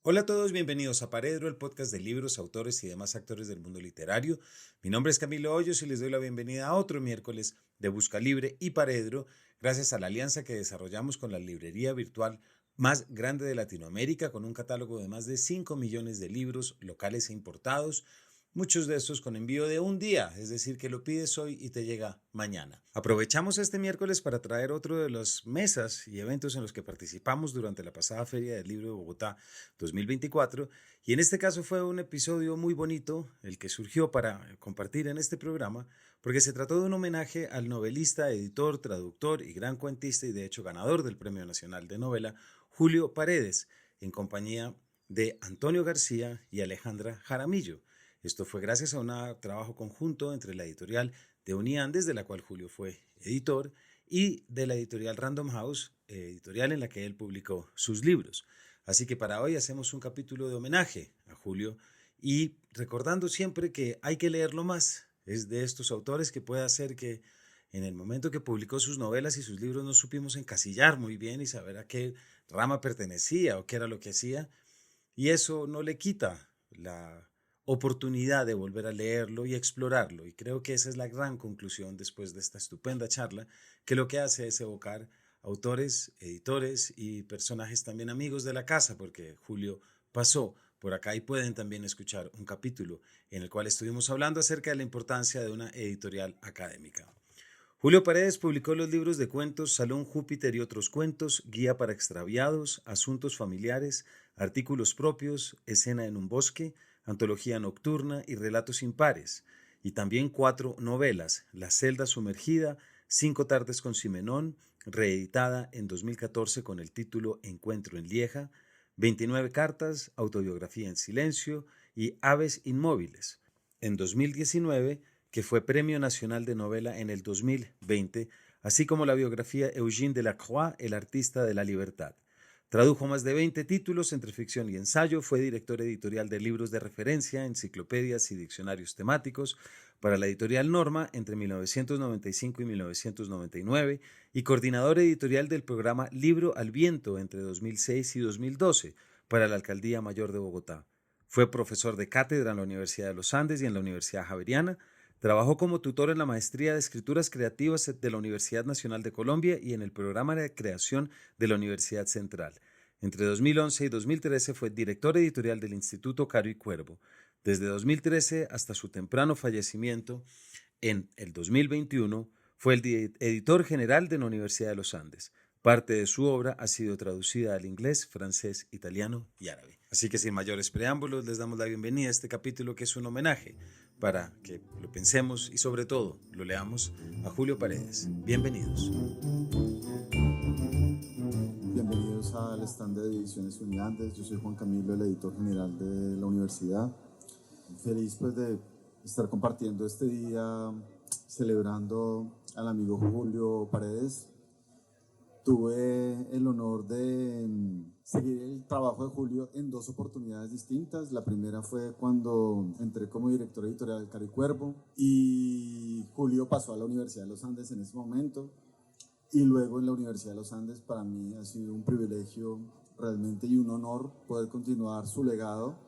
Hola a todos, bienvenidos a Paredro, el podcast de libros, autores y demás actores del mundo literario. Mi nombre es Camilo Hoyos y les doy la bienvenida a otro miércoles de Busca Libre y Paredro, gracias a la alianza que desarrollamos con la librería virtual más grande de Latinoamérica, con un catálogo de más de 5 millones de libros locales e importados, muchos de estos con envío de un día, es decir, que lo pides hoy y te llega mañana. Aprovechamos este miércoles para traer otro de las mesas y eventos en los que participamos durante la pasada Feria del Libro de Bogotá 2024, y en este caso fue un episodio muy bonito el que surgió para compartir en este programa, porque se trató de un homenaje al novelista, editor, traductor y gran cuentista, y de hecho ganador del Premio Nacional de Novela, Julio Paredes, en compañía de Antonio García y Alejandra Jaramillo. Esto fue gracias a un trabajo conjunto entre la editorial de Uniandes, de la cual Julio fue editor, y de la editorial Random House, editorial en la que él publicó sus libros. Así que para hoy hacemos un capítulo de homenaje a Julio y recordando siempre que hay que leerlo más. Es de estos autores que puede hacer que en el momento que publicó sus novelas y sus libros no supimos encasillar muy bien y saber a qué rama pertenecía o qué era lo que hacía. Y eso no le quita la oportunidad de volver a leerlo y explorarlo. Y creo que esa es la gran conclusión después de esta estupenda charla, que lo que hace es evocar autores, editores y personajes también amigos de la casa, porque Julio pasó por acá y pueden también escuchar un capítulo en el cual estuvimos hablando acerca de la importancia de una editorial académica. Julio Paredes publicó los libros de cuentos Salón Júpiter y otros cuentos, Guía para extraviados, Asuntos familiares, Artículos propios, Escena en un bosque, Antología nocturna y Relatos impares, y también 4 novelas, La celda sumergida, 5 tardes con Simenón, reeditada en 2014 con el título Encuentro en Lieja, 29 cartas, Autobiografía en silencio y Aves inmóviles. En 2019, que fue Premio Nacional de Novela en el 2020, así como la biografía Eugène Delacroix, el artista de la libertad. Tradujo más de 20 títulos entre ficción y ensayo, fue director editorial de libros de referencia, enciclopedias y diccionarios temáticos para la editorial Norma entre 1995 y 1999 y coordinador editorial del programa Libro al Viento entre 2006 y 2012 para la Alcaldía Mayor de Bogotá. Fue profesor de cátedra en la Universidad de los Andes y en la Universidad Javeriana. Trabajó como tutor en la Maestría de Escrituras Creativas de la Universidad Nacional de Colombia y en el Programa de Creación de la Universidad Central. Entre 2011 y 2013 fue director editorial del Instituto Caro y Cuervo. Desde 2013 hasta su temprano fallecimiento, en el 2021, fue el editor general de la Universidad de los Andes. Parte de su obra ha sido traducida al inglés, francés, italiano y árabe. Así que sin mayores preámbulos les damos la bienvenida a este capítulo que es un homenaje para que lo pensemos y sobre todo lo leamos a Julio Paredes. Bienvenidos. Bienvenidos al stand de Ediciones Uniandes. Yo soy Juan Camilo, el editor general de la universidad. Feliz pues de estar compartiendo este día celebrando al amigo Julio Paredes. Tuve el honor de seguir el trabajo de Julio en 2 oportunidades distintas. La primera fue cuando entré como director editorial del Caro y Cuervo y Julio pasó a la Universidad de los Andes en ese momento. Y luego en la Universidad de los Andes para mí ha sido un privilegio realmente y un honor poder continuar su legado.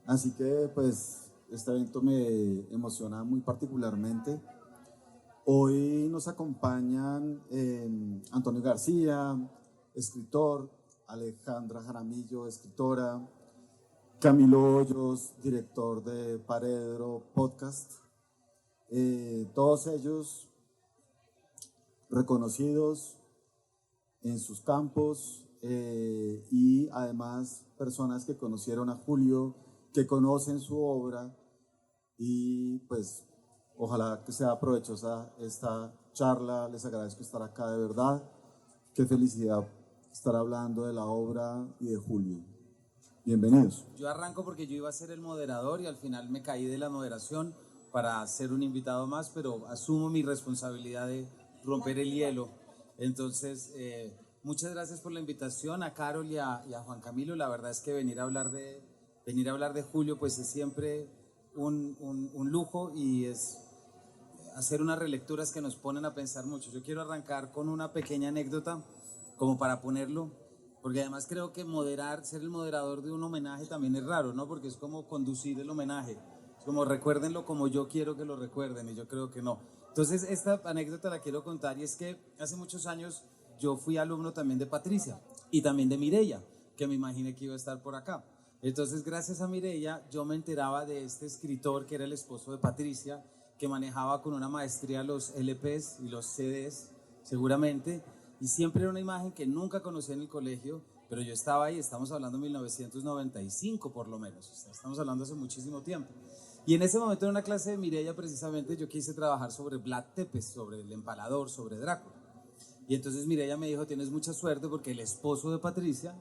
Así que pues este evento me emociona muy particularmente. Hoy nos acompañan Antonio García, escritor, Alejandra Jaramillo, escritora, Camilo Hoyos, director de Paredro Podcast. Todos ellos reconocidos en sus campos y además personas que conocieron a Julio, que conocen su obra y pues ojalá que sea provechosa esta charla. Les agradezco estar acá de verdad. Qué felicidad estar hablando de la obra y de Julio. Bienvenidos. Yo arranco porque yo iba a ser el moderador y al final me caí de la moderación para ser un invitado más, pero asumo mi responsabilidad de romper el hielo. Entonces, muchas gracias por la invitación a Carol y a Juan Camilo. La verdad es que venir a hablar de Julio pues es siempre un lujo y es hacer unas relecturas que nos ponen a pensar mucho. Yo quiero arrancar con una pequeña anécdota como para ponerlo, porque además creo que ser el moderador de un homenaje también es raro, ¿no? Porque es como conducir el homenaje, es como recuérdenlo como yo quiero que lo recuerden, y yo creo que no. Entonces esta anécdota la quiero contar, y es que hace muchos años yo fui alumno también de Patricia y también de Mireia, que me imaginé que iba a estar por acá. Entonces, gracias a Mireia, yo me enteraba de este escritor que era el esposo de Patricia, que manejaba con una maestría los LPs y los CDs, seguramente, y siempre era una imagen que nunca conocí en el colegio, pero yo estaba ahí, estamos hablando de 1995 por lo menos, o sea, estamos hablando hace muchísimo tiempo. Y en ese momento en una clase de Mireia precisamente yo quise trabajar sobre Vlad Tepes, sobre el empalador, sobre Drácula. Y entonces Mireia me dijo, tienes mucha suerte porque el esposo de Patricia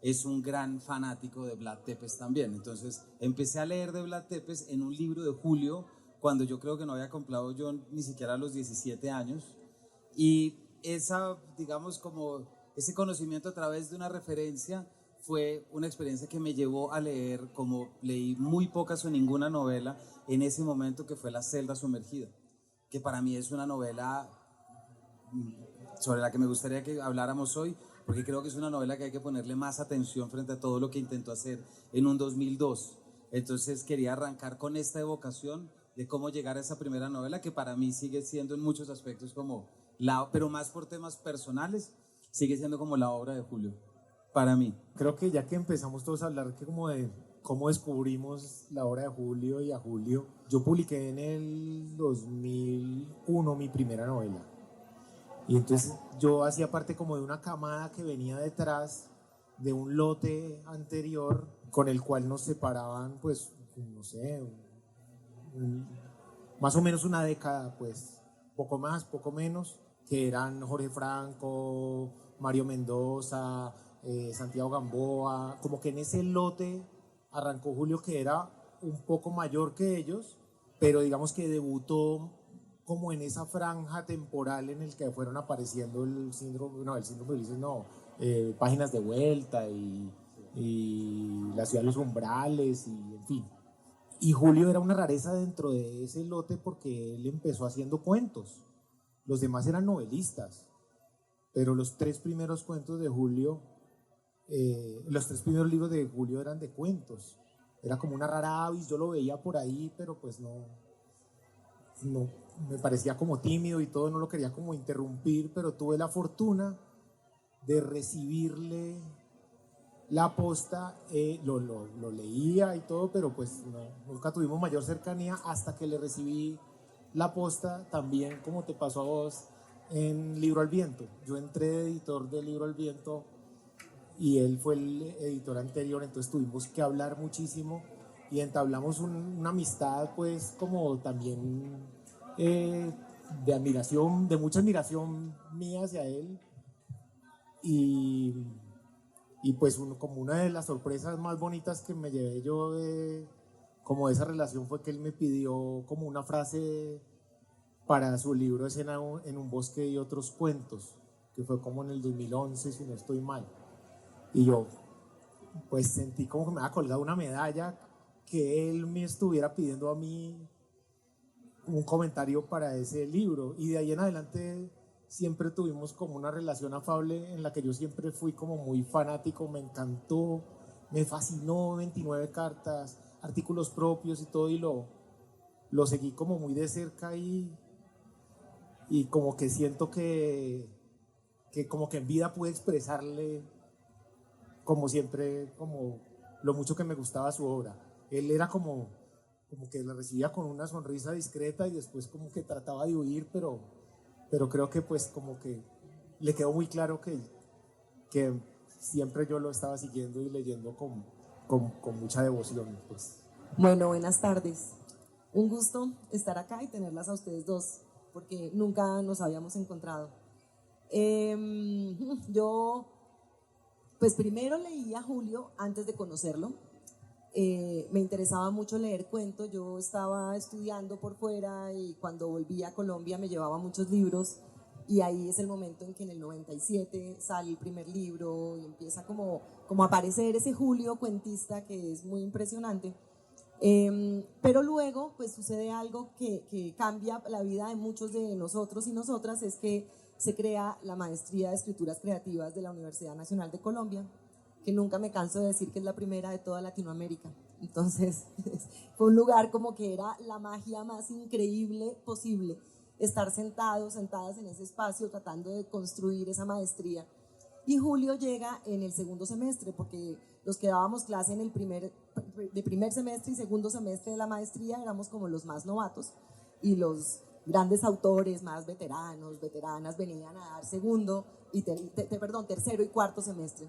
es un gran fanático de Vlad Tepes también. Entonces empecé a leer de Vlad Tepes en un libro de Julio, cuando yo creo que no había comprado yo ni siquiera a los 17 años. Y esa, digamos, como ese conocimiento a través de una referencia fue una experiencia que me llevó a leer, como leí muy pocas o ninguna novela en ese momento, que fue La celda sumergida, que para mí es una novela sobre la que me gustaría que habláramos hoy, porque creo que es una novela que hay que ponerle más atención frente a todo lo que intentó hacer en un 2002. Entonces quería arrancar con esta evocación de cómo llegar a esa primera novela, que para mí sigue siendo en muchos aspectos como pero más por temas personales, sigue siendo como la obra de Julio, para mí. Creo que ya que empezamos todos a hablar que como de cómo descubrimos la obra de Julio y a Julio, yo publiqué en el 2001 mi primera novela. Y entonces yo hacía parte como de una camada que venía detrás de un lote anterior con el cual nos separaban, pues, no sé, más o menos una década, pues, poco más, poco menos, que eran Jorge Franco, Mario Mendoza, Santiago Gamboa, como que en ese lote arrancó Julio, que era un poco mayor que ellos, pero digamos que debutó como en esa franja temporal en el que fueron apareciendo el síndrome de Ulises, no, Páginas de Vuelta y La ciudad de los umbrales, y en fin. Y Julio era una rareza dentro de ese lote porque él empezó haciendo cuentos. Los demás eran novelistas, pero los tres primeros cuentos de Julio, los tres primeros libros de Julio eran de cuentos. Era como una rara avis, yo lo veía por ahí, pero pues no, me parecía como tímido y todo, no lo quería como interrumpir, pero tuve la fortuna de recibirle la posta, lo leía y todo, pero pues no, nunca tuvimos mayor cercanía hasta que le recibí la posta también, como te pasó a vos, en Libro al Viento. Yo entré de editor de Libro al Viento y él fue el editor anterior, entonces tuvimos que hablar muchísimo y entablamos una amistad, pues como también de admiración, de mucha admiración mía hacia él, y pues como una de las sorpresas más bonitas que me llevé yo como de esa relación fue que él me pidió como una frase para su libro Escena en un bosque y otros cuentos, que fue como en el 2011, si no estoy mal. Y yo pues sentí como que me había colgado una medalla, que él me estuviera pidiendo a mí un comentario para ese libro. Y de ahí en adelante siempre tuvimos como una relación afable en la que yo siempre fui como muy fanático, me encantó, me fascinó 29 cartas, artículos propios y todo, y lo seguí como muy de cerca, y como que siento que como que en vida pude expresarle como siempre, como lo mucho que me gustaba su obra. Él era como que la recibía con una sonrisa discreta y después como que trataba de huir, pero creo que pues como que le quedó muy claro que siempre yo lo estaba siguiendo y leyendo con mucha devoción, pues. Bueno, buenas tardes. Un gusto estar acá y tenerlas a ustedes dos, porque nunca nos habíamos encontrado. Yo, pues primero leí a Julio antes de conocerlo. Me interesaba mucho leer cuentos. Yo estaba estudiando por fuera y cuando volví a Colombia me llevaba muchos libros, y ahí es el momento en que en el 97 sale el primer libro y empieza como a aparecer ese Julio cuentista que es muy impresionante. Pero luego pues sucede algo que cambia la vida de muchos de nosotros y nosotras, es que se crea la Maestría de Escrituras Creativas de la Universidad Nacional de Colombia, que nunca me canso de decir que es la primera de toda Latinoamérica. Entonces, fue un lugar como que era la magia más increíble posible, estar sentadas en ese espacio tratando de construir esa maestría. Y Julio llega en el segundo semestre, porque los que dábamos clase en el primer semestre y segundo semestre de la maestría éramos como los más novatos, y los grandes autores más veteranas venían a dar tercero y cuarto semestre.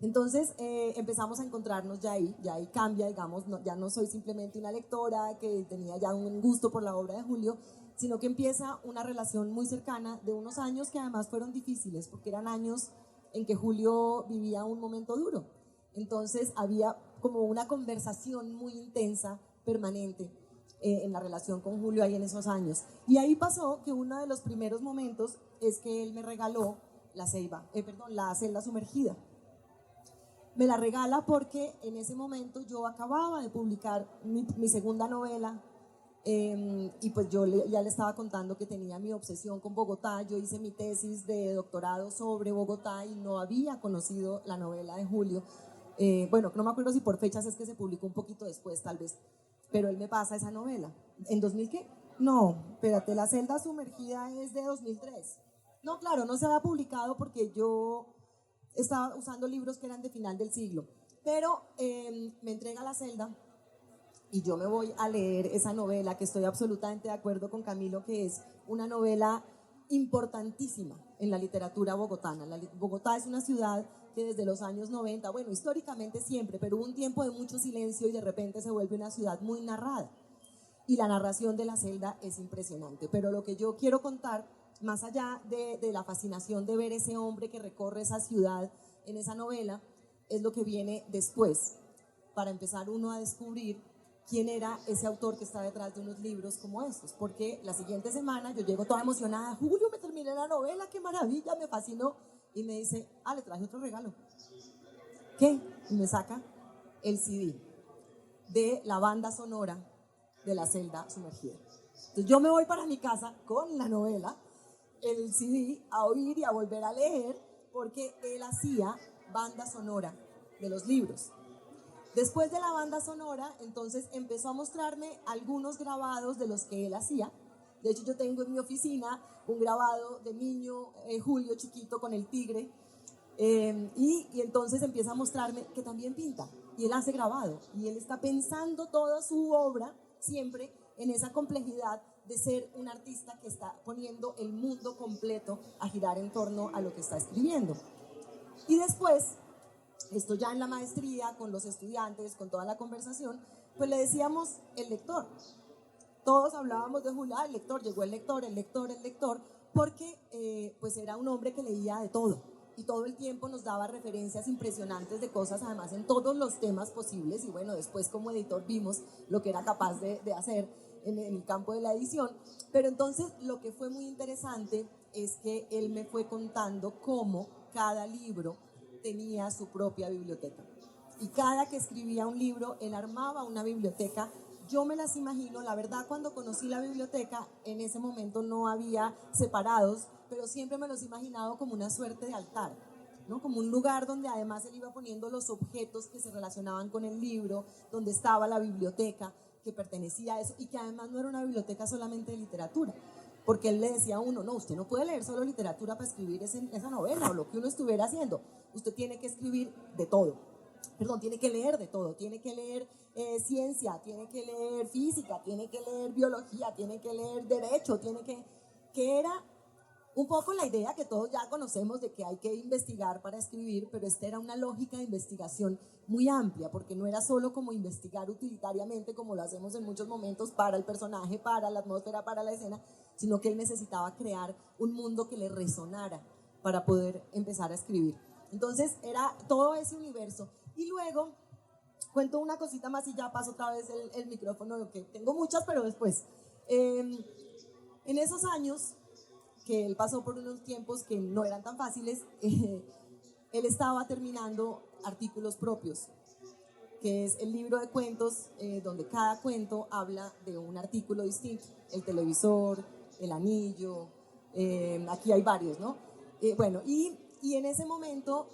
Entonces empezamos a encontrarnos ya ahí cambia, digamos, ya no soy simplemente una lectora que tenía ya un gusto por la obra de Julio, sino que empieza una relación muy cercana de unos años que además fueron difíciles, porque eran años en que Julio vivía un momento duro. Entonces había como una conversación muy intensa, permanente, en la relación con Julio ahí en esos años. Y ahí pasó que uno de los primeros momentos es que él me regaló la celda sumergida. Me la regala porque en ese momento yo acababa de publicar mi segunda novela, y pues yo ya le estaba contando que tenía mi obsesión con Bogotá. Yo hice mi tesis de doctorado sobre Bogotá y no había conocido la novela de Julio. Bueno, no me acuerdo si por fechas es que se publicó un poquito después tal vez, pero él me pasa esa novela. ¿En 2000 qué? No, espérate, La celda sumergida es de 2003. No, claro, no se había publicado porque yo estaba usando libros que eran de final del siglo, pero me entrega la celda y yo me voy a leer esa novela, que estoy absolutamente de acuerdo con Camilo, que es una novela importantísima en la literatura bogotana. Bogotá es una ciudad que desde los años 90, bueno, históricamente siempre, pero hubo un tiempo de mucho silencio y de repente se vuelve una ciudad muy narrada. Y la narración de La celda es impresionante, pero lo que yo quiero contar, más allá de la fascinación de ver ese hombre que recorre esa ciudad en esa novela, es lo que viene después, para empezar uno a descubrir quién era ese autor que está detrás de unos libros como estos, porque la siguiente semana yo llego toda emocionada: Julio, me terminé la novela, qué maravilla, me fascinó, y me dice: le traje otro regalo. ¿Qué? Y me saca el CD de la banda sonora de La celda sumergida. Entonces yo me voy para mi casa con la novela, el CD, a oír y a volver a leer, porque él hacía banda sonora de los libros. Después de la banda sonora, entonces empezó a mostrarme algunos grabados de los que él hacía. De hecho, yo tengo en mi oficina un grabado de niño, Julio chiquito con el tigre, y entonces empieza a mostrarme que también pinta, y él hace grabado, y él está pensando toda su obra siempre en esa complejidad de ser un artista que está poniendo el mundo completo a girar en torno a lo que está escribiendo. Y después, esto ya en la maestría, con los estudiantes, con toda la conversación, pues le decíamos el lector. Todos hablábamos de Julio: el lector, llegó el lector, porque pues era un hombre que leía de todo y todo el tiempo nos daba referencias impresionantes de cosas, además en todos los temas posibles. Y bueno, después como editor vimos lo que era capaz de hacer en el campo de la edición. Pero entonces lo que fue muy interesante es que él me fue contando cómo cada libro tenía su propia biblioteca, y cada que escribía un libro él armaba una biblioteca. Yo me las imagino, la verdad, cuando conocí la biblioteca en ese momento no había separados, pero siempre me los he imaginado como una suerte de altar, ¿no? Como un lugar donde además él iba poniendo los objetos que se relacionaban con el libro, donde estaba la biblioteca que pertenecía a eso, y que además no era una biblioteca solamente de literatura, porque él le decía a uno: no, usted no puede leer solo literatura para escribir esa novela o lo que uno estuviera haciendo, usted tiene que escribir de todo, tiene que leer de todo, tiene que leer ciencia, tiene que leer física, tiene que leer biología, tiene que leer derecho, que era un poco la idea que todos ya conocemos de que hay que investigar para escribir, pero esta era una lógica de investigación muy amplia, porque no era solo como investigar utilitariamente, como lo hacemos en muchos momentos para el personaje, para la atmósfera, para la escena, sino que él necesitaba crear un mundo que le resonara para poder empezar a escribir. Entonces era todo ese universo. Y luego cuento una cosita más y ya paso otra vez el micrófono, que tengo muchas, pero después. En esos años que él pasó por unos tiempos que no eran tan fáciles, él estaba terminando Artículos Propios, que es el libro de cuentos donde cada cuento habla de un artículo distinto: el televisor, el anillo, Aquí hay varios, ¿no? Bueno, y en ese momento,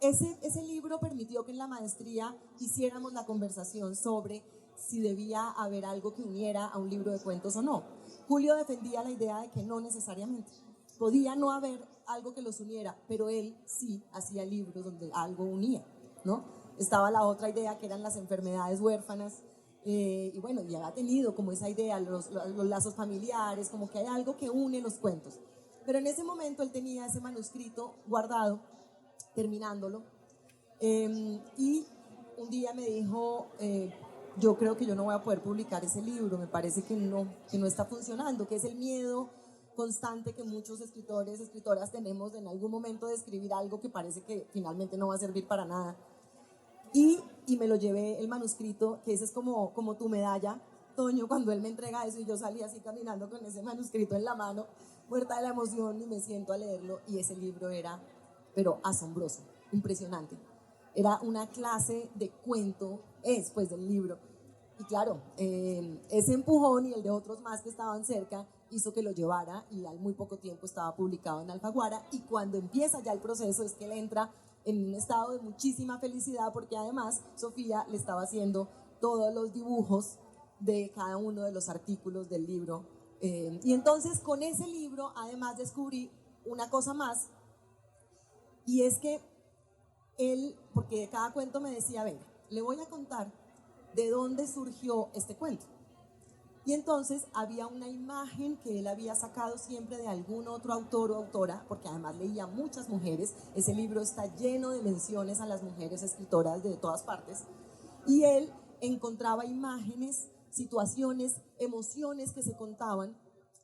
ese libro permitió que en la maestría hiciéramos la conversación sobre si debía haber algo que uniera a un libro de cuentos o no. Julio defendía la idea de que no necesariamente. Podía no haber algo que los uniera, pero él sí hacía libros donde algo unía, ¿no? Estaba la otra idea que eran las enfermedades huérfanas, y bueno, ya ha tenido como esa idea, los lazos familiares, como que hay algo que une los cuentos. Pero en ese momento él tenía ese manuscrito guardado, terminándolo, y un día me dijo, yo creo que yo no voy a poder publicar ese libro, me parece que no está funcionando, que es el miedo constante que muchos escritores, escritoras tenemos en algún momento de escribir algo que parece que finalmente no va a servir para nada. Y me lo llevé el manuscrito, que ese es como tu medalla, Toño, cuando él me entrega eso y yo salí así caminando con ese manuscrito en la mano, muerta de la emoción, y me siento a leerlo, y ese libro era, pero asombroso, impresionante. Era una clase de cuento, pues del libro. Y claro, ese empujón y el de otros más que estaban cerca hizo que lo llevara, y al muy poco tiempo estaba publicado en Alfaguara, y cuando empieza ya el proceso es que él entra en un estado de muchísima felicidad, porque además Sofía le estaba haciendo todos los dibujos de cada uno de los artículos del libro. Y entonces con ese libro además descubrí una cosa más, y es que él, porque de cada cuento me decía, venga, le voy a contar de dónde surgió este cuento. Y entonces había una imagen que él había sacado siempre de algún otro autor o autora, porque además leía muchas mujeres. Ese libro está lleno de menciones a las mujeres escritoras de todas partes. Y él encontraba imágenes, situaciones, emociones que se contaban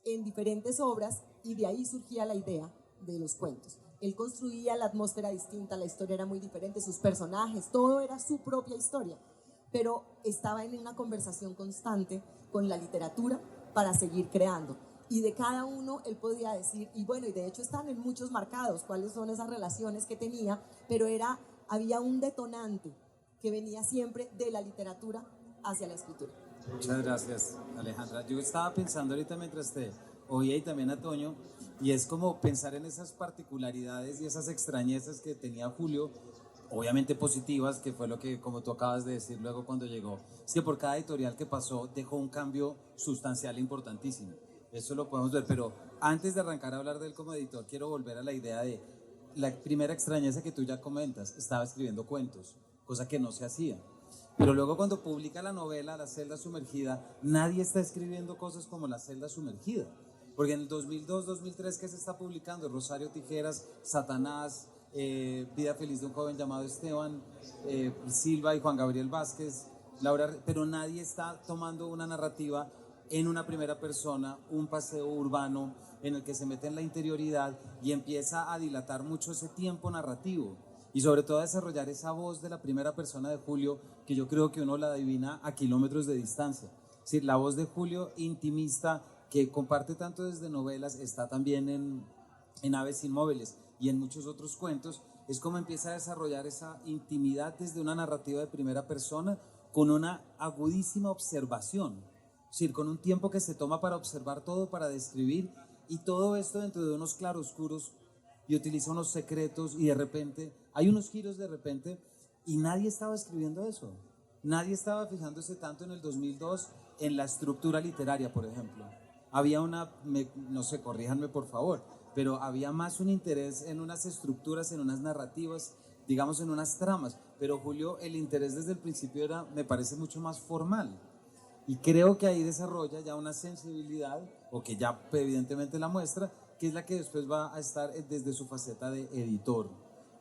en diferentes obras, y de ahí surgía la idea de los cuentos. Él construía la atmósfera distinta, la historia era muy diferente, sus personajes, todo era su propia historia, pero estaba en una conversación constante con la literatura para seguir creando. Y de cada uno él podía decir, y bueno, y de hecho están en muchos marcados cuáles son esas relaciones que tenía, pero había un detonante que venía siempre de la literatura hacia la escritura. Muchas gracias, Alejandra. Yo estaba pensando ahorita mientras te oía, y también a Toño, y es como pensar en esas particularidades y esas extrañezas que tenía Julio, obviamente positivas, que fue lo que, como tú acabas de decir luego cuando llegó, es que por cada editorial que pasó dejó un cambio sustancial importantísimo. Eso lo podemos ver, pero antes de arrancar a hablar de él como editor, quiero volver a la idea de la primera extrañeza que tú ya comentas. Estaba escribiendo cuentos, cosa que no se hacía. Pero luego cuando publica la novela La celda sumergida, nadie está escribiendo cosas como La celda sumergida. Porque en el 2002-2003, ¿qué se está publicando? Rosario Tijeras, Satanás, Vida feliz de un joven llamado Esteban, Silva y Juan Gabriel Vázquez, Laura, pero nadie está tomando una narrativa en una primera persona, un paseo urbano en el que se mete en la interioridad y empieza a dilatar mucho ese tiempo narrativo. Y sobre todo a desarrollar esa voz de la primera persona de Julio, que yo creo que uno la adivina a kilómetros de distancia. Es decir, la voz de Julio intimista, que comparte tanto desde novelas, está también en Aves Inmóviles y en muchos otros cuentos. Es como empieza a desarrollar esa intimidad desde una narrativa de primera persona con una agudísima observación. Es decir, con un tiempo que se toma para observar todo, para describir, y todo esto dentro de unos claroscuros, y utiliza unos secretos, y de repente hay unos giros de repente, y nadie estaba escribiendo eso. Nadie estaba fijándose tanto en el 2002 en la estructura literaria, por ejemplo. Había no sé, corríjanme por favor, pero había más un interés en unas estructuras, en unas narrativas, digamos en unas tramas. Pero Julio, el interés desde el principio era, me parece, mucho más formal. Y creo que ahí desarrolla ya una sensibilidad, o que ya evidentemente la muestra, que es la que después va a estar desde su faceta de editor.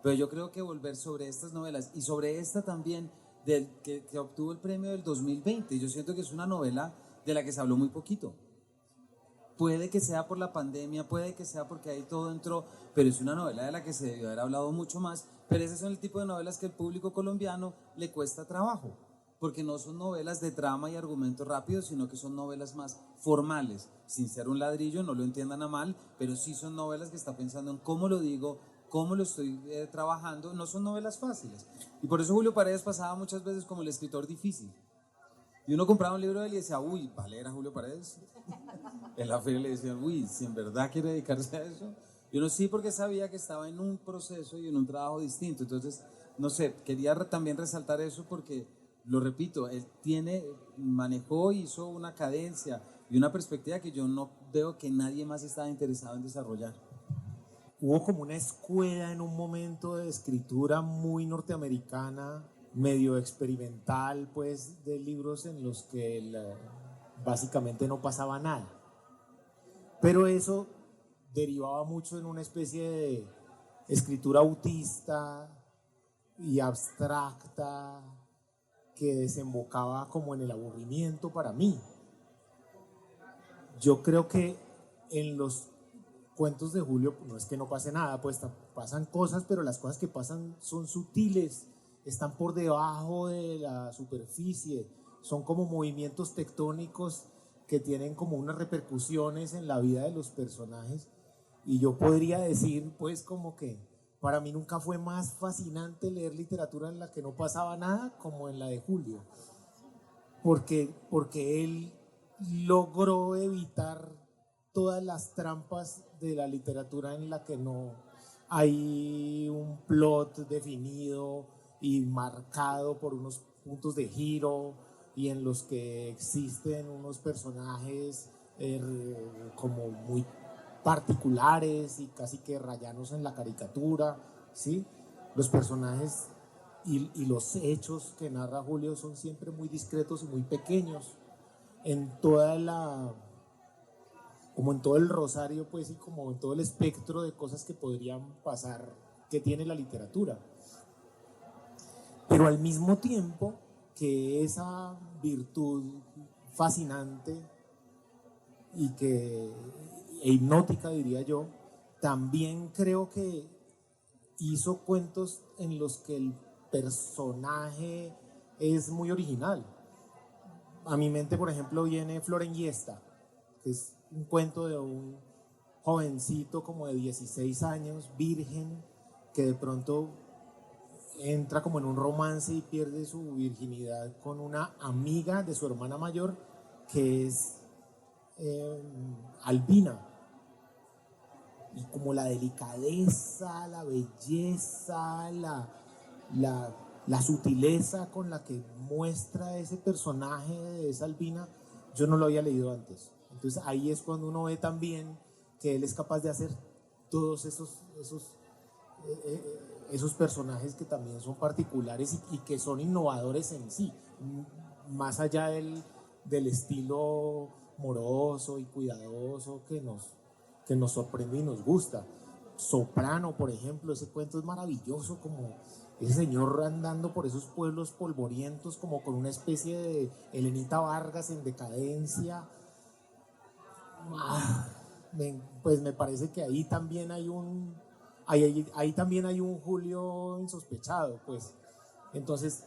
Pero yo creo que volver sobre estas novelas, y sobre esta también, que obtuvo el premio del 2020, yo siento que es una novela de la que se habló muy poquito. Puede que sea por la pandemia, puede que sea porque ahí todo entró, pero es una novela de la que se debió haber hablado mucho más. Pero ese son el tipo de novelas que al público colombiano le cuesta trabajo, porque no son novelas de trama y argumento rápido, sino que son novelas más formales, sin ser un ladrillo, no lo entiendan a mal, pero sí son novelas que está pensando en cómo lo digo, cómo lo estoy trabajando. No son novelas fáciles, y por eso Julio Paredes pasaba muchas veces como el escritor difícil, Y uno compraba un libro de él y decía, uy, ¿va a leer a Julio Paredes? En la feria le decían, uy, si en verdad quiere dedicarse a eso. Y uno sí, porque sabía que estaba en un proceso y en un trabajo distinto. Entonces, no sé, quería también resaltar eso porque, lo repito, él manejó, hizo una cadencia y una perspectiva que yo no veo que nadie más estaba interesado en desarrollar. Hubo como una escuela en un momento de escritura muy norteamericana, medio experimental, pues, de libros en los que básicamente no pasaba nada. Pero eso derivaba mucho en una especie de escritura autista y abstracta que desembocaba como en el aburrimiento para mí. Yo creo que en los cuentos de Julio no es que no pase nada, pues pasan cosas, pero las cosas que pasan son sutiles, están por debajo de la superficie, son como movimientos tectónicos que tienen como unas repercusiones en la vida de los personajes. Y yo podría decir, pues, como que para mí nunca fue más fascinante leer literatura en la que no pasaba nada como en la de Julio, porque él logró evitar todas las trampas de la literatura en la que no hay un plot definido y marcado por unos puntos de giro, y en los que existen unos personajes como muy particulares y casi que rayanos en la caricatura, ¿sí? Los personajes y los hechos que narra Julio son siempre muy discretos y muy pequeños en como en todo el rosario, pues, y como en todo el espectro de cosas que podrían pasar, que tiene la literatura. Pero al mismo tiempo que esa virtud fascinante e hipnótica, diría yo, también creo que hizo cuentos en los que el personaje es muy original. A mi mente, por ejemplo, viene Florenghiesta, que es un cuento de un jovencito como de 16 años, virgen, que de pronto entra como en un romance y pierde su virginidad con una amiga de su hermana mayor, que es albina. Y como la delicadeza, la belleza, la sutileza con la que muestra ese personaje de esa albina, yo no lo había leído antes. Entonces ahí es cuando uno ve también que él es capaz de hacer todos esos personajes que también son particulares y que son innovadores en sí, más allá del estilo moroso y cuidadoso que nos sorprende y nos gusta. Soprano, por ejemplo, ese cuento es maravilloso, como ese señor andando por esos pueblos polvorientos como con una especie de Elenita Vargas en decadencia. Pues me parece que ahí también hay ahí también hay un Julio insospechado, pues. Entonces,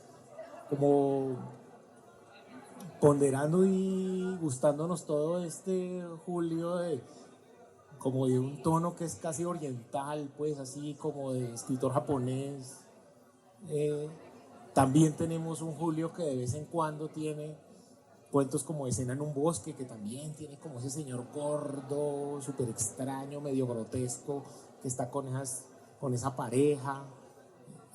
como ponderando y gustándonos todo este Julio como de un tono que es casi oriental, pues así como de escritor japonés. También tenemos un Julio que de vez en cuando tiene cuentos como Escena en un bosque, que también tiene como ese señor gordo, súper extraño, medio grotesco, que está con esa pareja.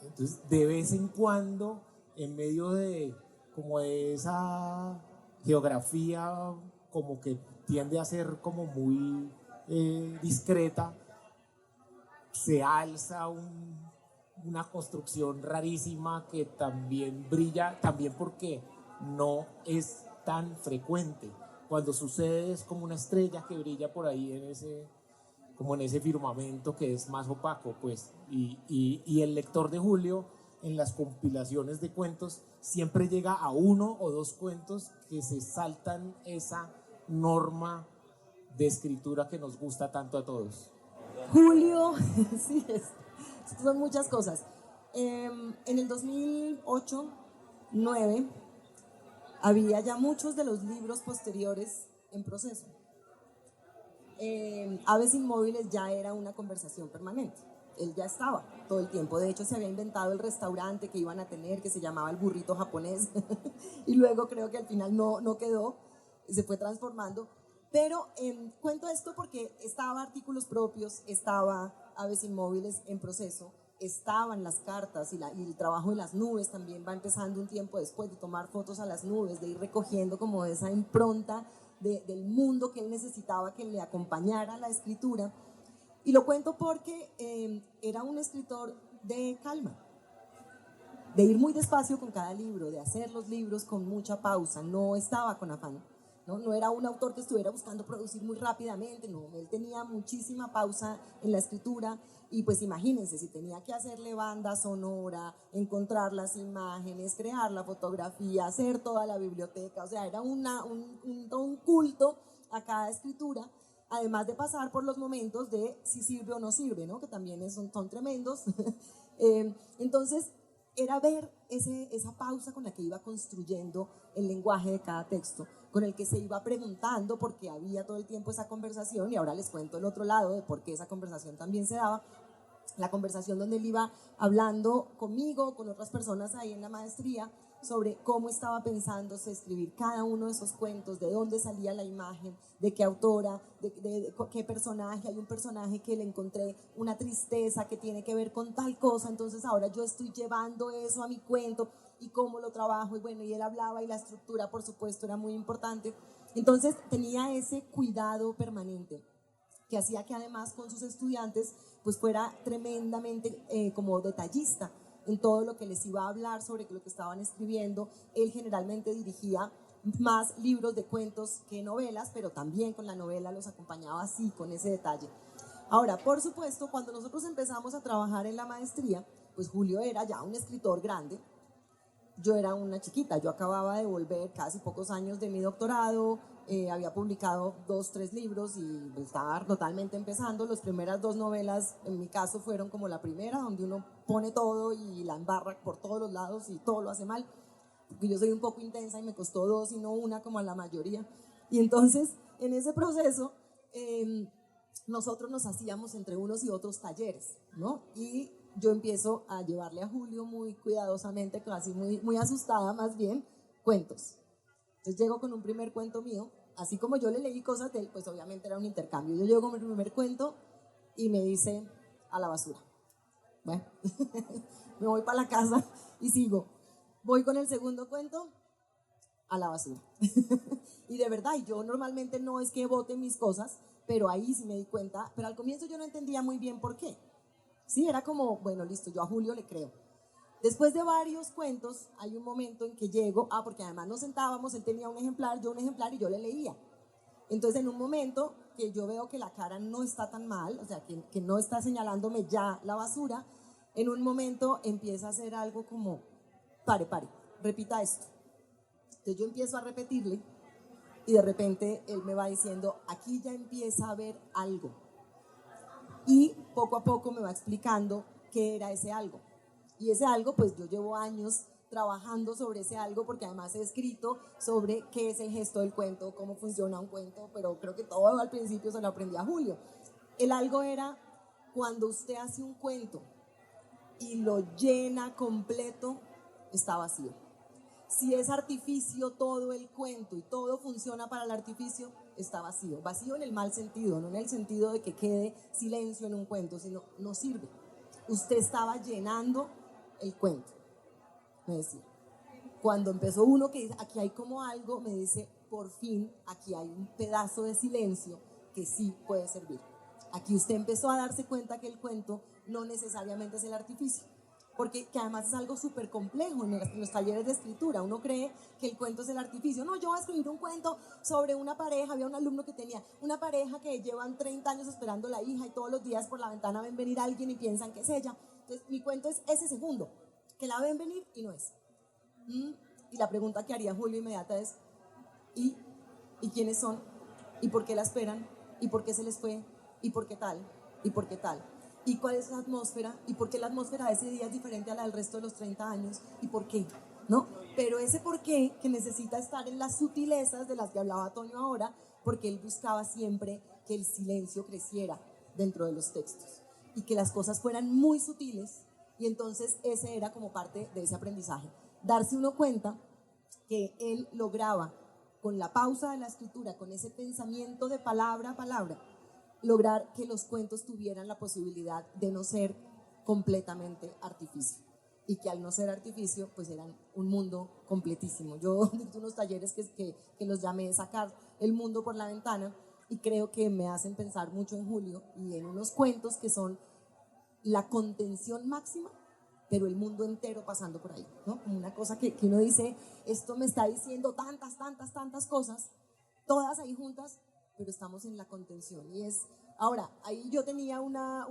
Entonces, de vez en cuando, en medio de como de esa geografía como que tiende a ser como muy discreta, se alza una construcción rarísima que también brilla, también porque no es tan frecuente. Cuando sucede es como una estrella que brilla por ahí como en ese firmamento que es más opaco, pues. Y el lector de Julio, en las compilaciones de cuentos, siempre llega a uno o dos cuentos que se saltan esa norma de escritura que nos gusta tanto a todos. Julio, sí, son muchas cosas. En el 2008-2009 había ya muchos de los libros posteriores en proceso. Aves Inmóviles ya era una conversación permanente. él ya estaba todo el tiempo. De hecho, se había inventado el restaurante que iban a tener, que se llamaba el Burrito Japonés, y luego creo que al final no quedó, se fue transformando. Pero cuento esto porque estaba Artículos Propios, estaba Aves Inmóviles en proceso, estaban las cartas y el trabajo de las nubes también va empezando un tiempo después de tomar fotos a las nubes, de ir recogiendo como esa impronta del mundo que él necesitaba que le acompañara a la escritura. Y lo cuento porque era un escritor de calma, de ir muy despacio con cada libro, de hacer los libros con mucha pausa, no estaba con afán. No era un autor que estuviera buscando producir muy rápidamente, no, él tenía muchísima pausa en la escritura y pues imagínense, si tenía que hacerle banda sonora, encontrar las imágenes, crear la fotografía, hacer toda la biblioteca, o sea, era un culto a cada escritura, además de pasar por los momentos de si sirve o no sirve, ¿no? Que también son tremendos. Entonces, era ver esa pausa con la que iba construyendo el lenguaje de cada texto, con el que se iba preguntando, porque había todo el tiempo esa conversación, y ahora les cuento el otro lado de por qué esa conversación también se daba, la conversación donde él iba hablando conmigo, con otras personas ahí en la maestría, sobre cómo estaba pensándose escribir cada uno de esos cuentos, de dónde salía la imagen, de qué autora, de qué personaje. Hay un personaje que le encontré una tristeza que tiene que ver con tal cosa, entonces ahora yo estoy llevando eso a mi cuento y cómo lo trabajo, y bueno, y él hablaba y la estructura, por supuesto, era muy importante. Entonces tenía ese cuidado permanente que hacía que además con sus estudiantes pues fuera tremendamente como detallista en todo lo que les iba a hablar sobre lo que estaban escribiendo. Él generalmente dirigía más libros de cuentos que novelas, pero también con la novela los acompañaba así, con ese detalle. Ahora, por supuesto, cuando nosotros empezamos a trabajar en la maestría, pues Julio era ya un escritor grande. Yo era una chiquita, yo acababa de volver casi pocos años de mi doctorado, había publicado 2, 3 libros y estaba totalmente empezando. Las primeras 2 novelas, en mi caso, fueron como la primera, donde uno pone todo y la embarra por todos los lados y todo lo hace mal, porque yo soy un poco intensa y me costó 2 y no una como a la mayoría. Y entonces, en ese proceso, nosotros nos hacíamos entre unos y otros talleres, ¿no? Y yo empiezo a llevarle a Julio muy cuidadosamente, casi muy asustada más bien, cuentos. Entonces llego con un primer cuento mío, así como yo le leí cosas de él, pues obviamente era un intercambio. Yo llego con mi primer cuento y me dice, a la basura. Bueno, me voy para la casa y sigo. Voy con el segundo cuento, a la basura. Y de verdad, yo normalmente no es que bote mis cosas, pero ahí sí me di cuenta, pero al comienzo yo no entendía muy bien por qué. Sí, era como, bueno, listo, yo a Julio le creo. Después de varios cuentos, hay un momento en que llego, porque además nos sentábamos, él tenía un ejemplar, yo un ejemplar y yo le leía. Entonces, en un momento que yo veo que la cara no está tan mal, o sea, que no está señalándome ya la basura, en un momento empieza a hacer algo como, pare, repita esto. Entonces yo empiezo a repetirle y de repente él me va diciendo, aquí ya empieza a haber algo. Y poco a poco me va explicando qué era ese algo. Y ese algo, pues yo llevo años trabajando sobre ese algo, porque además he escrito sobre qué es el gesto del cuento, cómo funciona un cuento, pero creo que todo al principio se lo aprendí a Julio. El algo era cuando usted hace un cuento y lo llena completo, está vacío. Si es artificio todo el cuento y todo funciona para el artificio, está vacío. Vacío en el mal sentido, no en el sentido de que quede silencio en un cuento, sino no sirve. Usted estaba llenando el cuento, me decía. Cuando empezó uno que dice, aquí hay como algo, me dice, por fin, aquí hay un pedazo de silencio que sí puede servir. Aquí usted empezó a darse cuenta que el cuento no necesariamente es el artificio, porque que además es algo súper complejo en los talleres de escritura. Uno cree que el cuento es el artificio. No, yo voy a escribir un cuento sobre una pareja. Había un alumno que tenía una pareja que llevan 30 años esperando la hija y todos los días por la ventana ven venir a alguien y piensan que es ella. Entonces mi cuento es ese segundo, que la ven venir y no es. Y la pregunta que haría Julio inmediata es, ¿y quiénes son? ¿Y por qué la esperan? ¿Y por qué se les fue? ¿Y por qué tal? ¿Y por qué tal? ¿Y cuál es la atmósfera? ¿Y por qué la atmósfera de ese día es diferente a la del resto de los 30 años? ¿Y por qué? ¿No? Pero ese por qué que necesita estar en las sutilezas de las que hablaba Toño ahora, porque él buscaba siempre que el silencio creciera dentro de los textos. y que las cosas fueran muy sutiles, y entonces ese era como parte de ese aprendizaje. Darse uno cuenta que él lograba, con la pausa de la escritura, con ese pensamiento de palabra a palabra, lograr que los cuentos tuvieran la posibilidad de no ser completamente artificio, y que al no ser artificio, pues eran un mundo completísimo. Yo dicto unos talleres que los llamé sacar el mundo por la ventana, y creo que me hacen pensar mucho en Julio y en unos cuentos que son la contención máxima, pero el mundo entero pasando por ahí, ¿no? Como una cosa que uno dice, esto me está diciendo tantas cosas, todas ahí juntas, pero estamos en la contención. Y es, ahora, ahí yo tenía una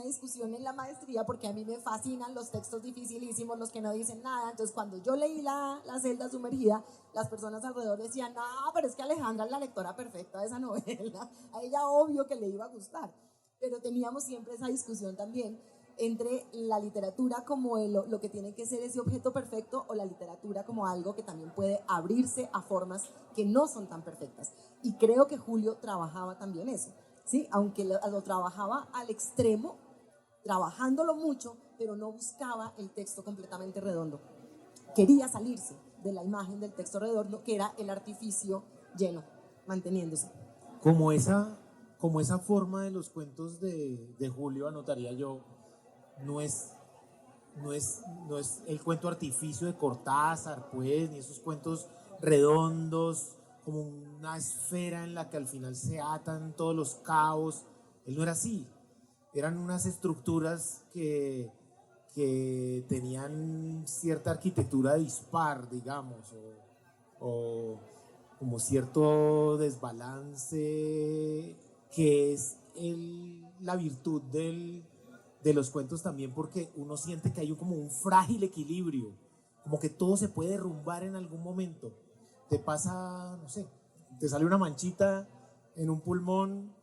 discusión en la maestría, porque a mí me fascinan los textos dificilísimos, los que no dicen nada. Entonces, cuando yo leí la celda sumergida, las personas alrededor decían, no, pero es que Alejandra es la lectora perfecta de esa novela, a ella obvio que le iba a gustar. Pero teníamos siempre esa discusión también entre la literatura como lo que tiene que ser ese objeto perfecto, o la literatura como algo que también puede abrirse a formas que no son tan perfectas. Y creo que Julio trabajaba también eso, ¿sí? Aunque lo trabajaba al extremo, trabajándolo mucho, pero no buscaba el texto completamente redondo. Quería salirse de la imagen del texto redondo, que era el artificio lleno, manteniéndose. Como esa forma de los cuentos de Julio, anotaría yo, no es el cuento artificio de Cortázar, pues, ni esos cuentos redondos, como una esfera en la que al final se atan todos los cabos. Él no era así. Eran unas estructuras que tenían cierta arquitectura dispar, digamos, o como cierto desbalance, que es la virtud de los cuentos también, porque uno siente que hay como un frágil equilibrio, como que todo se puede derrumbar en algún momento. Te pasa, no sé, te sale una manchita en un pulmón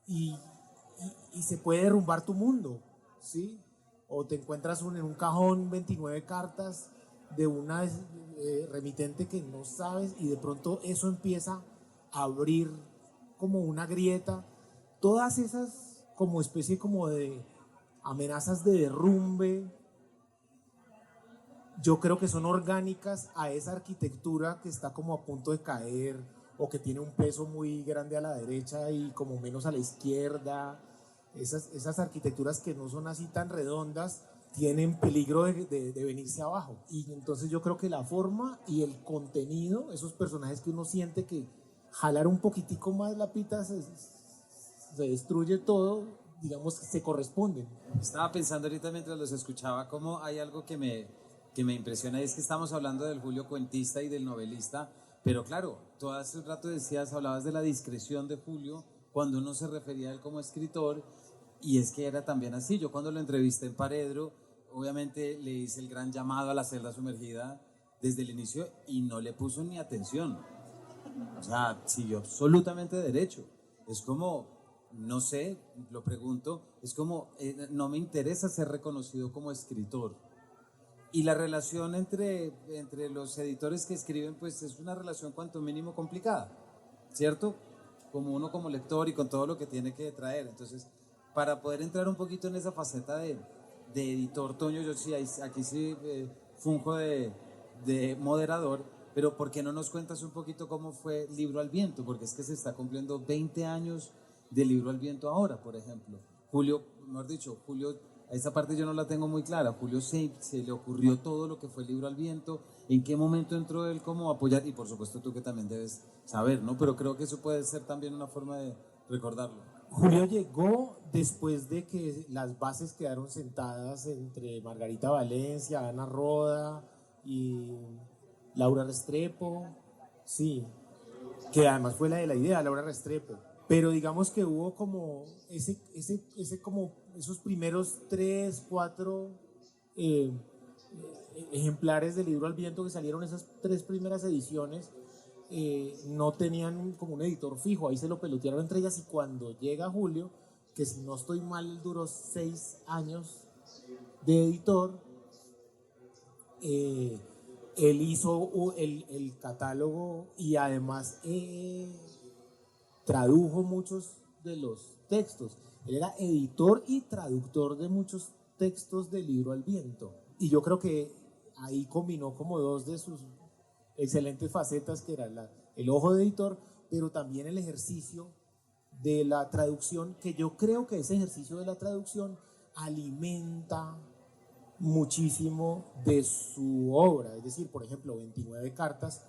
y se puede derrumbar tu mundo, ¿sí? O te encuentras en un cajón 29 cartas de una remitente que no sabes, y de pronto eso empieza a abrir como una grieta. Todas esas como especie como de amenazas de derrumbe, yo creo que son orgánicas a esa arquitectura que está como a punto de caer, o que tiene un peso muy grande a la derecha y como menos a la izquierda. Esas arquitecturas que no son así tan redondas tienen peligro de venirse abajo. Y entonces yo creo que la forma y el contenido, esos personajes que uno siente que jalar un poquitico más la pita se destruye todo, digamos que se corresponden. Estaba pensando ahorita mientras los escuchaba cómo hay algo que me impresiona, y es que estamos hablando del Julio cuentista y del novelista, pero claro, tú hace un rato hablabas de la discreción de Julio cuando uno se refería a él como escritor, y es que era también así. Yo cuando lo entrevisté en Paredro, obviamente le hice el gran llamado a la celda sumergida desde el inicio y no le puso ni atención. O sea, siguió absolutamente derecho. Es como, no sé, lo pregunto, es como, no me interesa ser reconocido como escritor. Y la relación entre los editores que escriben, pues es una relación cuanto mínimo complicada, ¿cierto? Como uno como lector y con todo lo que tiene que traer. Entonces, para poder entrar un poquito en esa faceta de editor, Toño, yo sí, aquí sí funjo de moderador, pero ¿por qué no nos cuentas un poquito cómo fue Libro al Viento? Porque es que se está cumpliendo 20 años de Libro al Viento ahora, por ejemplo. Julio, mejor dicho, Julio, a esa parte yo no la tengo muy clara. Julio se le ocurrió todo lo que fue Libro al Viento. ¿En qué momento entró él como a apoyar? Y por supuesto tú que también debes saber, ¿no? Pero creo que eso puede ser también una forma de recordarlo. Julio llegó después de que las bases quedaron sentadas entre Margarita Valencia, Ana Roda y Laura Restrepo, sí, que además fue la de la idea, Laura Restrepo. Pero digamos que hubo como esos primeros 3, 4 ejemplares del Libro al Viento que salieron, esas 3 primeras ediciones, no tenían como un editor fijo, ahí se lo pelotearon entre ellas, y cuando llega Julio, que si no estoy mal duró 6 años de editor, él hizo el catálogo y además tradujo muchos de los textos. Él era editor y traductor de muchos textos del libro al viento. Y yo creo que ahí combinó como dos de sus excelentes facetas, que era el ojo de editor, pero también el ejercicio de la traducción, que yo creo que ese ejercicio de la traducción alimenta muchísimo de su obra. Es decir, por ejemplo, 29 cartas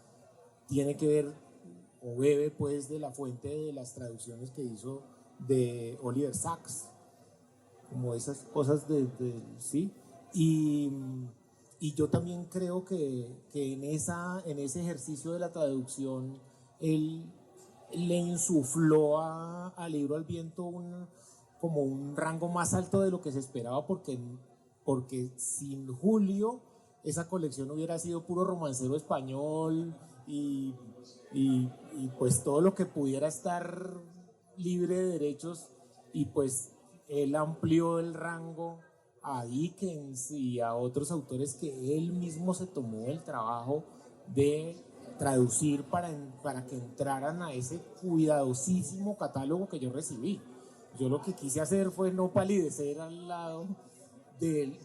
tiene que ver o bebe pues de la fuente de las traducciones que hizo de Oliver Sacks, como esas cosas sí. Y yo también creo que en ese ejercicio de la traducción él le insufló al libro al viento como un rango más alto de lo que se esperaba, porque sin Julio esa colección hubiera sido puro romancero español y pues todo lo que pudiera estar libre de derechos, y pues él amplió el rango a Dickens y a otros autores que él mismo se tomó el trabajo de traducir para que entraran a ese cuidadosísimo catálogo que yo recibí. Yo lo que quise hacer fue no palidecer al lado del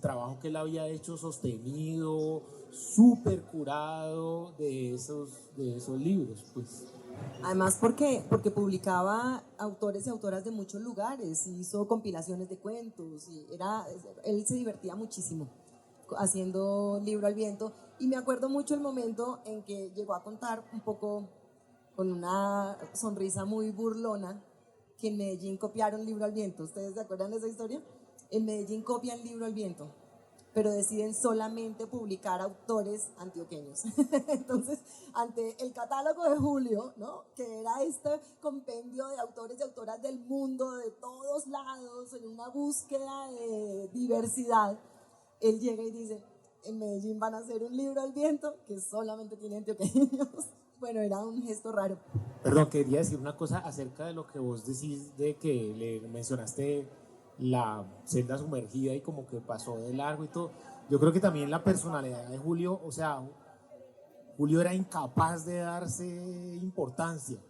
trabajo que él había hecho sostenido, súper curado de esos libros, pues. Además porque publicaba autores y autoras de muchos lugares, hizo compilaciones de cuentos, y él se divertía muchísimo haciendo Libro al Viento, y me acuerdo mucho el momento en que llegó a contar un poco con una sonrisa muy burlona que en Medellín copiaron Libro al Viento. ¿Ustedes se acuerdan de esa historia? En Medellín copian Libro al Viento, pero deciden solamente publicar autores antioqueños. Entonces, ante el catálogo de Julio, ¿no?, que era este compendio de autores y autoras del mundo, de todos lados, en una búsqueda de diversidad, él llega y dice, en Medellín van a hacer un Libro al Viento que solamente tiene antioqueños. Bueno, era un gesto raro. Perdón, quería decir una cosa acerca de lo que vos decís, de que le mencionaste la celda sumergida y como que pasó de largo y todo. Yo creo que también la personalidad de Julio, o sea, Julio era incapaz de darse importancia.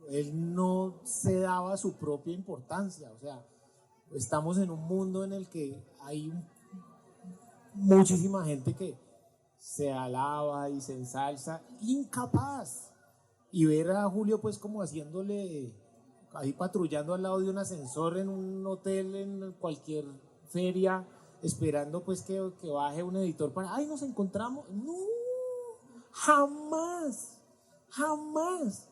Él no se daba su propia importancia. O sea, estamos en un mundo en el que hay muchísima gente que se alaba y se ensalza, incapaz. Y ver a Julio pues como haciéndole, ahí patrullando al lado de un ascensor en un hotel, en cualquier feria, esperando pues que baje un editor para, ay, nos encontramos. No, jamás, jamás.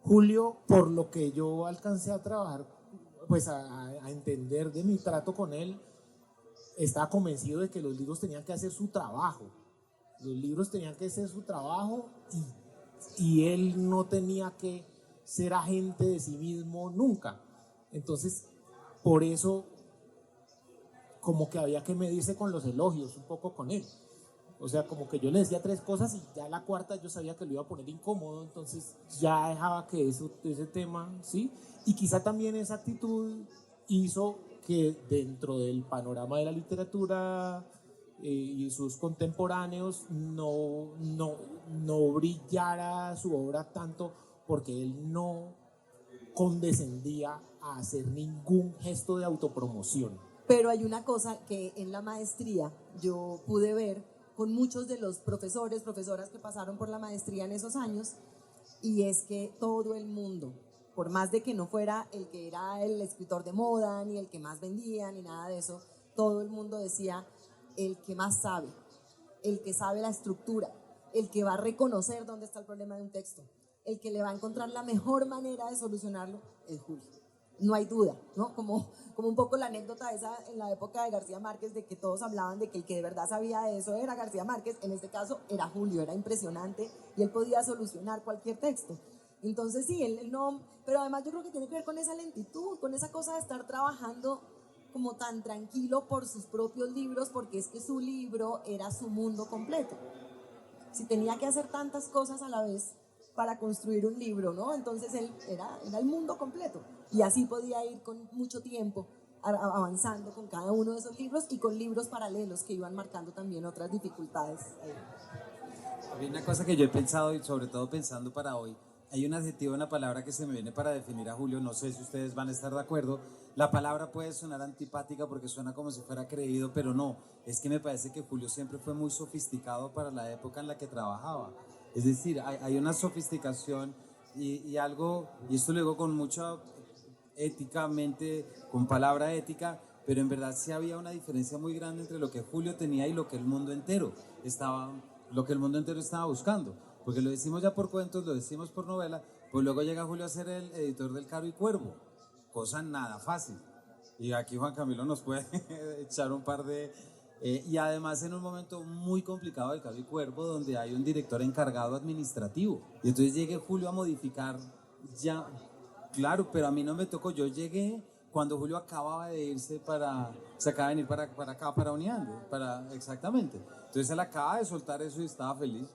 Julio, por lo que yo alcancé a trabajar, pues a entender de mi trato con él, estaba convencido de que los libros tenían que hacer su trabajo. Los libros tenían que hacer su trabajo y él no tenía que ser agente de sí mismo nunca. Entonces, por eso, como que había que medirse con los elogios un poco con él. O sea, como que yo le decía 3 cosas y ya la cuarta yo sabía que lo iba a poner incómodo, entonces ya dejaba que ese tema, ¿sí? Y quizá también esa actitud hizo que dentro del panorama de la literatura y sus contemporáneos no brillara su obra tanto, porque él no condescendía a hacer ningún gesto de autopromoción. Pero hay una cosa que en la maestría yo pude ver con muchos de los profesoras que pasaron por la maestría en esos años, y es que todo el mundo, por más de que no fuera el que era el escritor de moda, ni el que más vendía, ni nada de eso, todo el mundo decía, el que más sabe, el que sabe la estructura, el que va a reconocer dónde está el problema de un texto, el que le va a encontrar la mejor manera de solucionarlo, es Julio. No hay duda, ¿no? Como un poco la anécdota esa en la época de García Márquez, de que todos hablaban de que el que de verdad sabía de eso era García Márquez. En este caso era Julio, era impresionante y él podía solucionar cualquier texto. Entonces sí, él no, pero además yo creo que tiene que ver con esa lentitud, con esa cosa de estar trabajando como tan tranquilo por sus propios libros, porque es que su libro era su mundo completo. Si tenía que hacer tantas cosas a la vez para construir un libro, ¿no? Entonces él era el mundo completo, y así podía ir con mucho tiempo avanzando con cada uno de esos libros y con libros paralelos que iban marcando también otras dificultades. Hay una cosa que yo he pensado, y sobre todo pensando para hoy, hay un adjetivo, una palabra que se me viene para definir a Julio, no sé si ustedes van a estar de acuerdo. La palabra puede sonar antipática porque suena como si fuera creído, pero no, es que me parece que Julio siempre fue muy sofisticado para la época en la que trabajaba. Es decir, hay una sofisticación y algo, y esto lo digo con mucha éticamente, con palabra ética, pero en verdad sí había una diferencia muy grande entre lo que Julio tenía y lo que el mundo entero estaba buscando. Porque lo decimos ya por cuentos, lo decimos por novela, pues luego llega Julio a ser el editor del Caro y Cuervo, cosa nada fácil. Y aquí Juan Camilo nos puede echar un par de... y además en un momento muy complicado del Caro y Cuervo, donde hay un director encargado administrativo. Y entonces llegue Julio a modificar ya... Claro, pero a mí no me tocó, yo llegué cuando Julio acababa de irse se acaba de venir para acá, para Uniande, exactamente. Entonces él acaba de soltar eso y estaba feliz.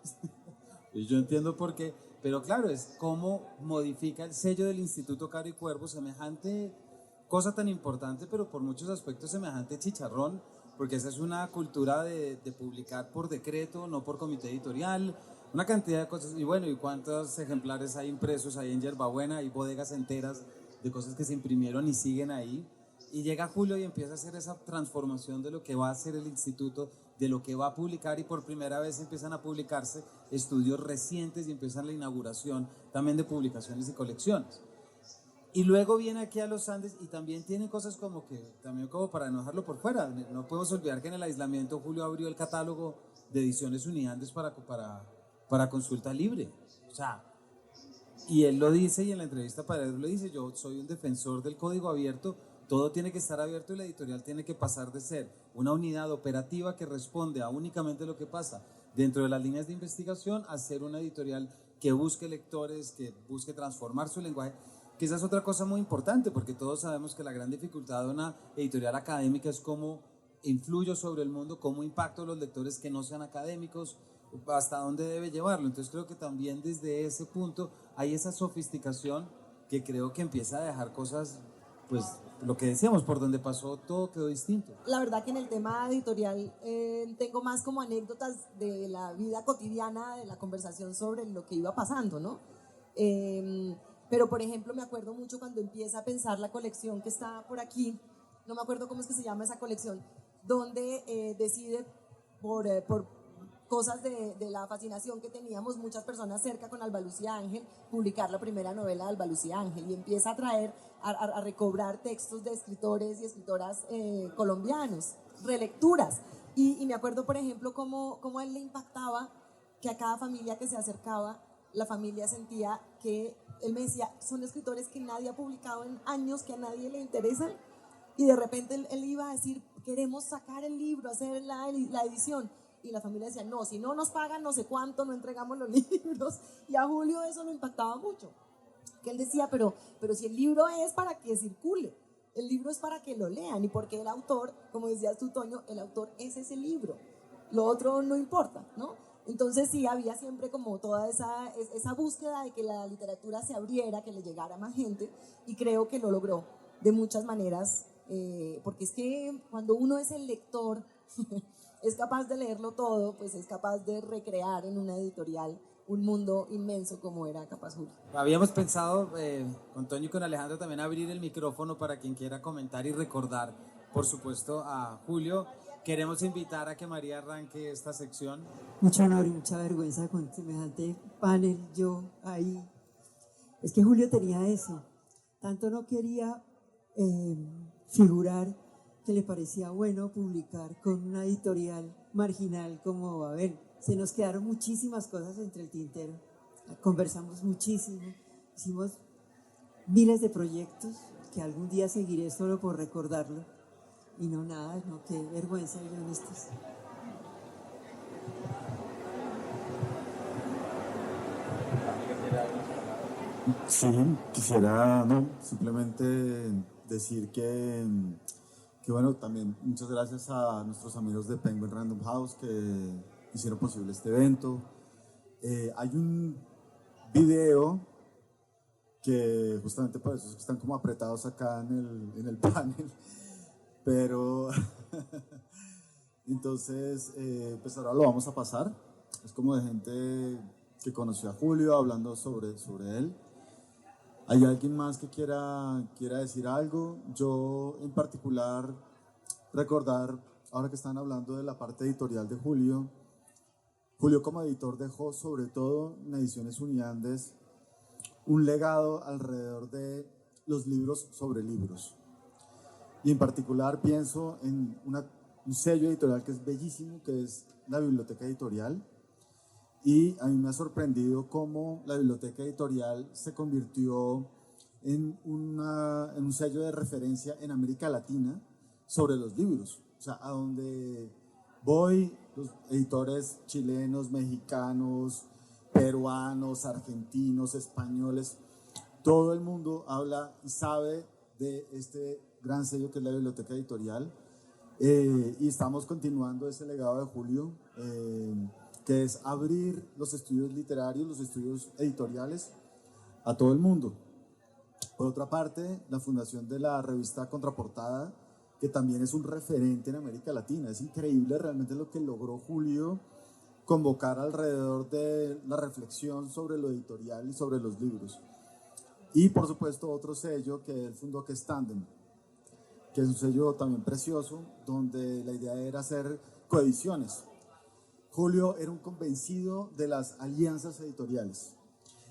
Y yo entiendo por qué, pero claro, es cómo modifica el sello del Instituto Caro y Cuervo, semejante cosa tan importante, pero por muchos aspectos semejante chicharrón, porque esa es una cultura de publicar por decreto, no por comité editorial, una cantidad de cosas. Y bueno, ¿y cuántos ejemplares hay impresos ahí en Yerbabuena? Hay bodegas enteras de cosas que se imprimieron y siguen ahí. Y llega Julio y empieza a hacer esa transformación de lo que va a hacer el instituto, de lo que va a publicar, y por primera vez empiezan a publicarse estudios recientes y empiezan la inauguración también de publicaciones y colecciones. Y luego viene aquí a los Andes y también tiene cosas como que, también como para no dejarlo por fuera, no podemos olvidar que en el aislamiento Julio abrió el catálogo de ediciones Uniandes para consulta libre. O sea, y él lo dice, y en la entrevista para él lo dice, yo soy un defensor del código abierto, todo tiene que estar abierto y la editorial tiene que pasar de ser una unidad operativa que responde a únicamente lo que pasa dentro de las líneas de investigación a ser una editorial que busque lectores, que busque transformar su lenguaje, que esa es otra cosa muy importante, porque todos sabemos que la gran dificultad de una editorial académica es cómo influyo sobre el mundo, cómo impacto a los lectores que no sean académicos, hasta dónde debe llevarlo. Entonces creo que también desde ese punto hay esa sofisticación que creo que empieza a dejar cosas, pues lo que decíamos, por donde pasó todo quedó distinto. La verdad que en el tema editorial tengo más como anécdotas de la vida cotidiana, de la conversación sobre lo que iba pasando, ¿no? Pero por ejemplo me acuerdo mucho cuando empieza a pensar la colección que está por aquí, no me acuerdo cómo es que se llama esa colección, donde decide por cosas de la fascinación que teníamos muchas personas cerca con Alba Lucía Ángel, publicar la primera novela de Alba Lucía Ángel, y empieza a traer, a recobrar textos de escritores y escritoras colombianos, relecturas. Y me acuerdo, por ejemplo, cómo a él le impactaba que a cada familia que se acercaba, la familia sentía que, él me decía, son escritores que nadie ha publicado en años, que a nadie le interesan, y de repente él iba a decir, queremos sacar el libro, hacer la edición, y la familia decía, no, si no nos pagan no sé cuánto, no entregamos los libros. Y a Julio eso lo impactaba mucho, que él decía, pero si el libro es para que circule, el libro es para que lo lean, y porque el autor, como decías tú, Toño, el autor es ese libro, lo otro no importa, ¿no? Entonces sí, había siempre como toda esa búsqueda de que la literatura se abriera, que le llegara a más gente, y creo que lo logró de muchas maneras, porque es que cuando uno es el lector es capaz de leerlo todo, pues es capaz de recrear en una editorial un mundo inmenso como era capaz Julio. Habíamos pensado con Toño y con Alejandro también abrir el micrófono para quien quiera comentar y recordar, por supuesto, a Julio. Queremos invitar a que María arranque esta sección. Mucho honor y mucha vergüenza con semejante panel, yo ahí. Es que Julio tenía eso, tanto no quería figurar, que le parecía bueno publicar con una editorial marginal como, a ver, se nos quedaron muchísimas cosas entre el tintero, conversamos muchísimo, hicimos miles de proyectos que algún día seguiré solo por recordarlo, y no nada, no, qué vergüenza ir en estos. Sí, quisiera simplemente decir que bueno, también muchas gracias a nuestros amigos de Penguin Random House que hicieron posible este evento. Hay un video que justamente por eso es que están como apretados acá en el panel, pero entonces pues ahora lo vamos a pasar. Es como de gente que conoció a Julio hablando sobre él. ¿Hay alguien más que quiera decir algo? Yo en particular recordar, ahora que están hablando de la parte editorial de Julio, Julio como editor dejó sobre todo en Ediciones Uniandes un legado alrededor de los libros sobre libros. Y en particular pienso en un sello editorial que es bellísimo, que es la Biblioteca Editorial. Y a mí me ha sorprendido cómo la Biblioteca Editorial se convirtió en un sello de referencia en América Latina sobre los libros. O sea, a donde voy, los editores chilenos, mexicanos, peruanos, argentinos, españoles, todo el mundo habla y sabe de este gran sello que es la Biblioteca Editorial. Y estamos continuando ese legado de Julio, que es abrir los estudios literarios, los estudios editoriales a todo el mundo. Por otra parte, la fundación de la revista Contraportada, que también es un referente en América Latina. Es increíble realmente lo que logró Julio convocar alrededor de la reflexión sobre lo editorial y sobre los libros. Y por supuesto otro sello que él fundó, que es Tandem, que es un sello también precioso, donde la idea era hacer coediciones. Julio era un convencido de las alianzas editoriales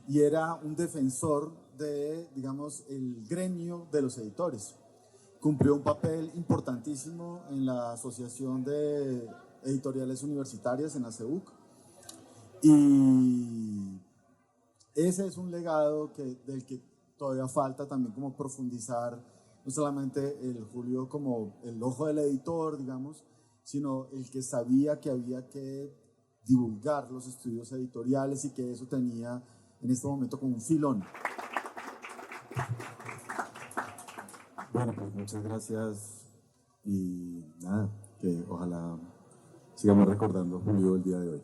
y era un defensor de, digamos, el gremio de los editores. Cumplió un papel importantísimo en la Asociación de Editoriales Universitarias, en ASEUC, y ese es un legado del que todavía falta también como profundizar, no solamente el Julio como el ojo del editor, digamos, sino el que sabía que había que divulgar los estudios editoriales y que eso tenía en este momento como un filón. Bueno, pues muchas gracias y nada, que ojalá sigamos recordando a Julio el día de hoy.